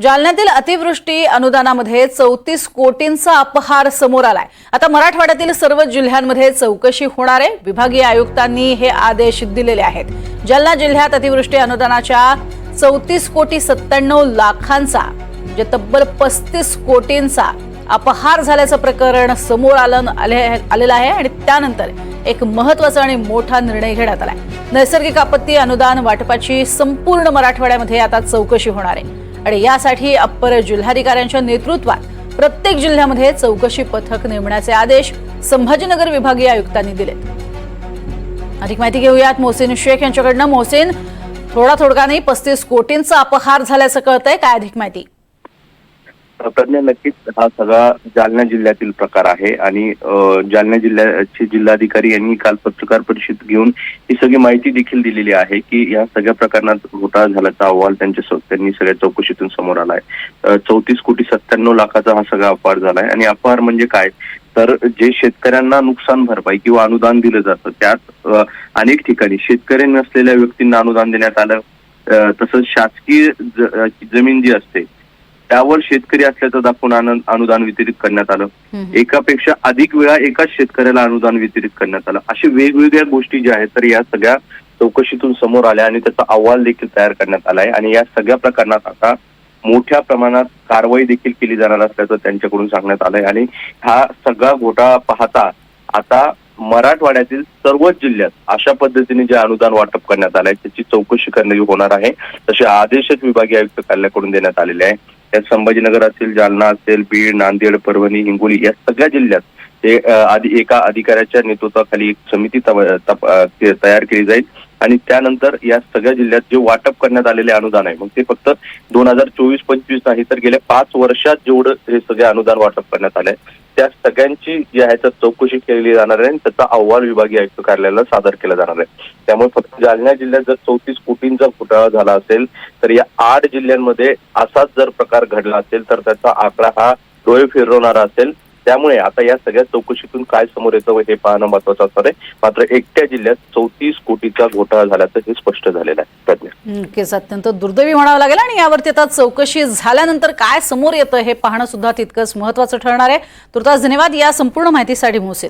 जालन्यातील अतिवृष्टी अनुदानामध्ये 34 कोटींचा अपहार समोर आलाय। आता मराठवाड्यातील सर्व जिल्ह्यांमध्ये चौकशी होणार आहे। विभागीय आयुक्तांनी हे आदेश दिलेले आहेत। जालना जिल्ह्यात अतिवृष्टी अनुदानाच्या 34 कोटी 97 लाखांचा जे तब्बल 35 कोटींचा अपहार झाल्याचं प्रकरण समोर आलेलं आहे आणि त्यानंतर एक महत्त्वाचा आणि मोठा निर्णय घेण्यात आलाय। नैसर्गिक आपत्ती अनुदान वाटपाची संपूर्ण मराठवाड्यामध्ये आता चौकशी होणार आहे आणि यासाठी अप्पर जिल्हाधिकाऱ्यांच्या नेतृत्वात प्रत्येक जिल्ह्यामध्ये चौकशी पथक नेमण्याचे आदेश संभाजीनगर विभागीय आयुक्तांनी दिले। अधिक माहिती घेऊयात मोहसिन शेख यांच्याकडनं। मोहसिन, थोडा नाही 35 कोटींचा अपहार झाल्याचं कळतंय, काय अधिक माहिती? प्रज्ञा, नक्कीच हा सगळा जालना जिल्ह्यातील प्रकार आहे आणि जालना जिल्ह्याचे जिल्हाधिकारी यांनी काल पत्रकार परिषद घेऊन ही सगळी माहिती देखील दिलेली आहे की या सगळ्या प्रकरणात घोटाळा झाल्याचा अहवाल त्यांनी सगळ्या चौकशीतून समोर आलाय। 34 कोटी 97 लाखाचा हा सगळा अपहार झालाय आणि अपहार म्हणजे काय तर जे शेतकऱ्यांना नुकसान भरपाई किंवा अनुदान दिलं जातं त्यात अनेक ठिकाणी शेतकरी नसलेल्या व्यक्तींना अनुदान देण्यात आलं। तसंच शासकीय जमीन जी असते त्यावर शेतकरी असल्याचं दाखवून अनुदान वितरित करण्यात आलं। एकापेक्षा अधिक वेळा एकाच शेतकऱ्याला अनुदान वितरित करण्यात आलं। अशा वेगवेगळ्या गोष्टी ज्या आहेत तर या सगळ्या चौकशीतून समोर आल्या आणि त्याचा अहवाल देखील तयार करण्यात आलाय आणि या सगळ्या प्रकरणात आता मोठ्या प्रमाणात कारवाई देखील केली जाणार असल्याचं त्यांच्याकडून सांगण्यात आलंय आणि हा सगळा घोटाळा पाहता आता मराठवाड्यातील सर्वच जिल्ह्यात अशा पद्धतीने जे अनुदान वाटप करण्यात आलंय त्याची चौकशी करणे होणार आहे। तसे आदेशच विभागीय आयुक्त कार्यालयाकडून देण्यात आलेले आहे। त्यात संभाजीनगर असेल, जालना असेल, बीड, नांदेड, परभणी, हिंगोली या सगळ्या जिल्ह्यात ते एका अधिकाऱ्याच्या नेतृत्वाखाली एक समिती तयार केली जाईल आणि त्यानंतर या सगळ्या जिल्ह्यात जे वाटप करण्यात आलेले अनुदान आहे मग ते फक्त 2024-25 नाही तर गेल्या 5 वर्षात जेवढं हे सगळे अनुदान वाटप करण्यात आलंय त्या सगळ्यांची जी आहे चौकशी केली जाणार आहे आणि त्याचा अहवाल विभागीय आयुक्त कार्यालयाला सादर केला जाणार आहे। त्यामुळे फक्त जालना जिल्ह्यात जर 34 कोटींचा घोटाळा झाला असेल तर या 8 जिल्ह्यांमध्ये असाच जर प्रकार घडला असेल तर त्याचा आकडा हा डोळे फिरवणारा असेल। त्यामुळे आता या सगळ्या चौकशीतून काय समोर येतं हे पाहणं महत्वाचं असणार आहे। मात्र एकट्या जिल्ह्यात 34 कोटीचा घोटाळा झाल्याचं हे स्पष्ट झालेलं आहे। प्रज्ञा, नक्कीच अत्यंत दुर्दैवी म्हणावं लागेल आणि यावरती आता चौकशी झाल्यानंतर काय समोर येतं हे पाहणं सुद्धा तितकंच महत्वाचं ठरणार आहे। तुर्तास धन्यवाद या संपूर्ण माहितीसाठी मोहसिन।